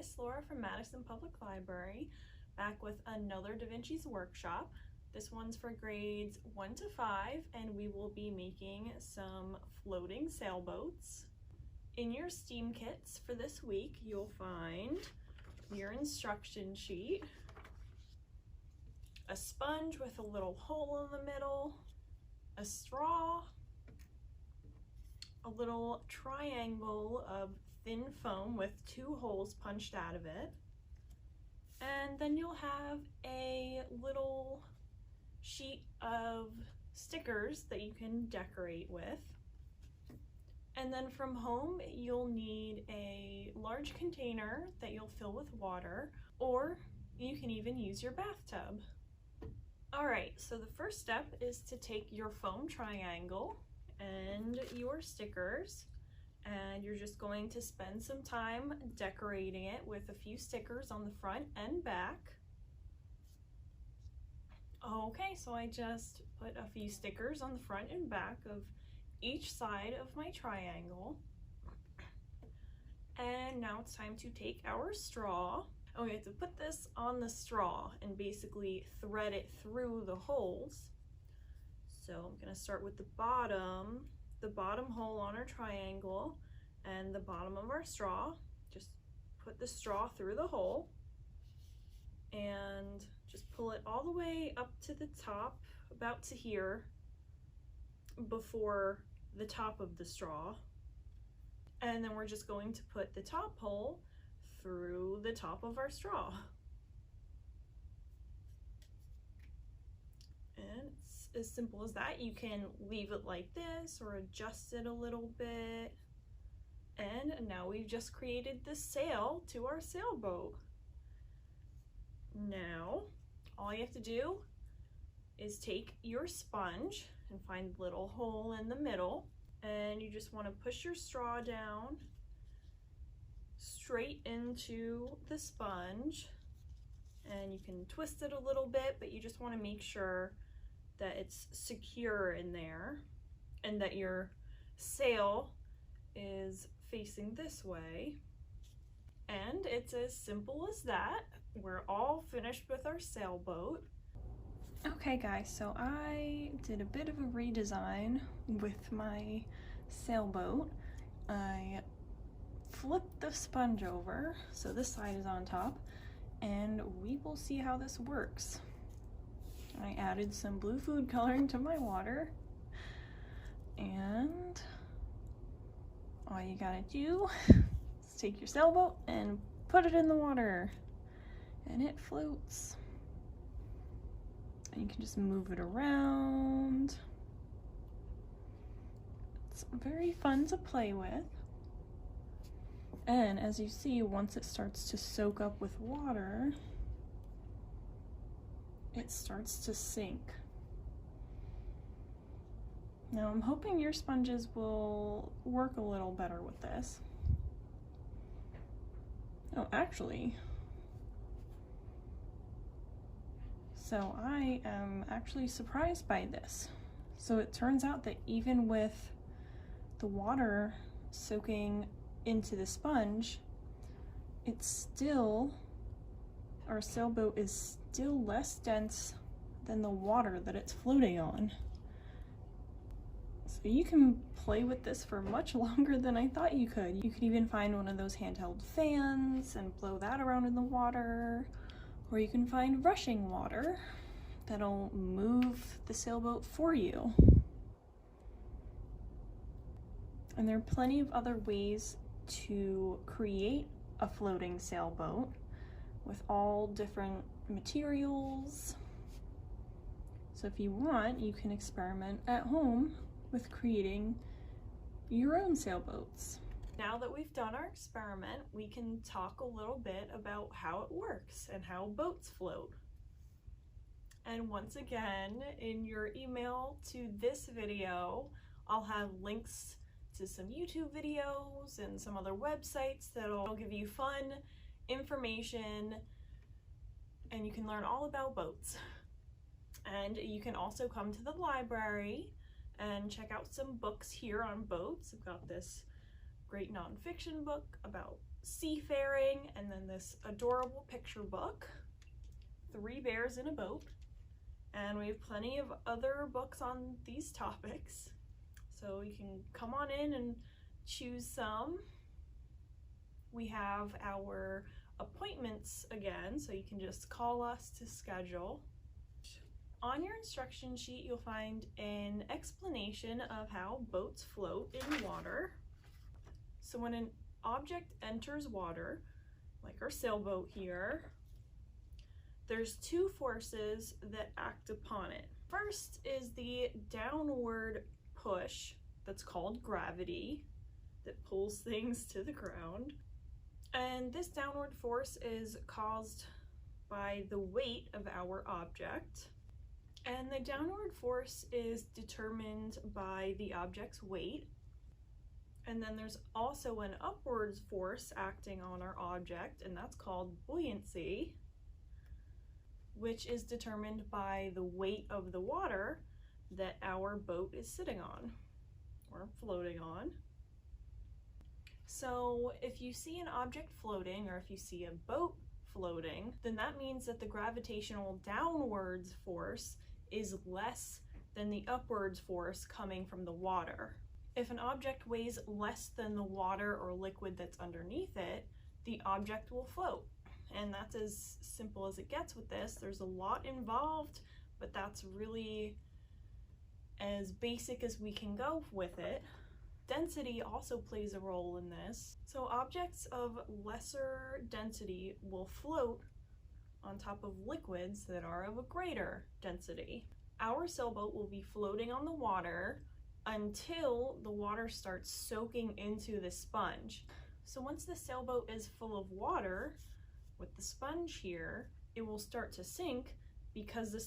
Miss Laura from Madison Public Library, back with another DaVinci's workshop. This one's for grades 1 to 5, and we will be making some floating sailboats. In your STEAM kits for this week, you'll find your instruction sheet, a sponge with a little hole in the middle, a straw, a little triangle of thin foam with 2 holes punched out of it, and then you'll have a little sheet of stickers that you can decorate with. And then from home, you'll need a large container that you'll fill with water, or you can even use your bathtub. All right, so the first step is to take your foam triangle and your stickers, and you're just going to spend some time decorating it with a few stickers on the front and back. Okay, so I just put a few stickers on the front and back of each side of my triangle. And now it's time to take our straw. And we have to put this on the straw and basically thread it through the holes. So I'm gonna start with the bottom hole on our triangle and the bottom of our straw. Just put the straw through the hole and just pull it all the way up to the top, about to here, before the top of the straw. And then we're just going to put the top hole through the top of our straw. And it's as simple as that. You can leave it like this or adjust it a little bit. And now we've just created the sail to our sailboat. Now, all you have to do is take your sponge and find the little hole in the middle, and you just want to push your straw down straight into the sponge, and you can twist it a little bit, but you just want to make sure that it's secure in there and that your sail is facing this way. And it's as simple as that. We're all finished with our sailboat. Okay guys, so I did a bit of a redesign with my sailboat. I flipped the sponge over, so this side is on top, and we will see how this works. I added some blue food coloring to my water, and all you gotta do is take your sailboat and put it in the water, and it floats. And you can just move it around. It's very fun to play with. And as you see, once it starts to soak up with water, it starts to sink. Now I'm hoping your sponges will work a little better with this. Oh, actually, so I am actually surprised by this. So it turns out that even with the water soaking into the sponge, our sailboat is still less dense than the water that it's floating on. So you can play with this for much longer than I thought you could. You could even find one of those handheld fans and blow that around in the water. Or you can find rushing water that'll move the sailboat for you. And there are plenty of other ways to create a floating sailboat with all different materials. So if you want, you can experiment at home with creating your own sailboats. Now that we've done our experiment, we can talk a little bit about how it works and how boats float. And once again, in your email to this video, I'll have links to some YouTube videos and some other websites that'll give you fun information, and you can learn all about boats. And you can also come to the library and check out some books here on boats. I've got this great nonfiction book about seafaring, and then this adorable picture book, 3 Bears in a Boat. And we have plenty of other books on these topics. So you can come on in and choose some. We have our appointments again, so you can just call us to schedule. On your instruction sheet, you'll find an explanation of how boats float in water. So when an object enters water, like our sailboat here, there's 2 forces that act upon it. First is the downward push that's called gravity that pulls things to the ground. And this downward force is caused by the weight of our object. And the downward force is determined by the object's weight. And then there's also an upwards force acting on our object, and that's called buoyancy, which is determined by the weight of the water that our boat is sitting on or floating on. So if you see an object floating, or if you see a boat floating, then that means that the gravitational downwards force is less than the upwards force coming from the water. If an object weighs less than the water or liquid that's underneath it, the object will float. And that's as simple as it gets with this. There's a lot involved, but that's really as basic as we can go with it. Density also plays a role in this. So objects of lesser density will float on top of liquids that are of a greater density. Our sailboat will be floating on the water until the water starts soaking into the sponge. So once the sailboat is full of water, with the sponge here, it will start to sink because the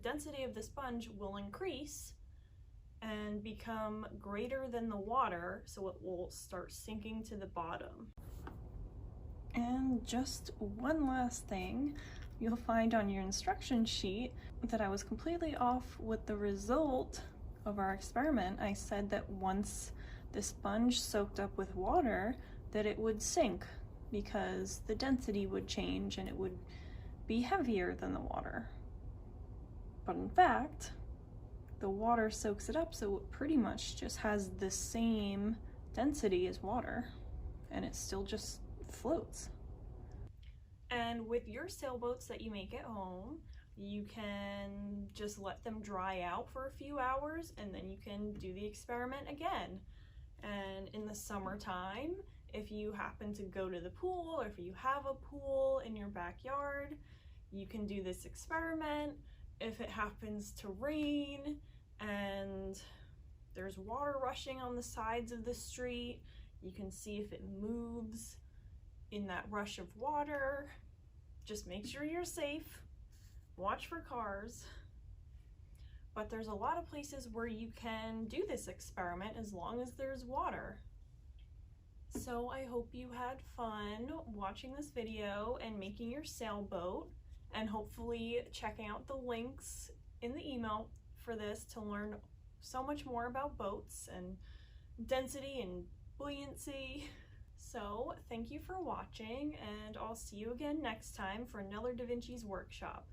density of the sponge will increase and become greater than the water, so it will start sinking to the bottom. And just one last thing, you'll find on your instruction sheet that I was completely off with the result of our experiment. I said that once the sponge soaked up with water, that it would sink because the density would change and it would be heavier than the water. But in fact, the water soaks it up, so it pretty much just has the same density as water, and it still just floats. And with your sailboats that you make at home, you can just let them dry out for a few hours, and then you can do the experiment again. And in the summertime, if you happen to go to the pool, or if you have a pool in your backyard, you can do this experiment. If it happens to rain and there's water rushing on the sides of the street, you can see if it moves in that rush of water. Just make sure you're safe. Watch for cars. But there's a lot of places where you can do this experiment as long as there's water. So I hope you had fun watching this video and making your sailboat, and hopefully checking out the links in the email for this to learn so much more about boats and density and buoyancy. So thank you for watching, and I'll see you again next time for another DaVinci's workshop.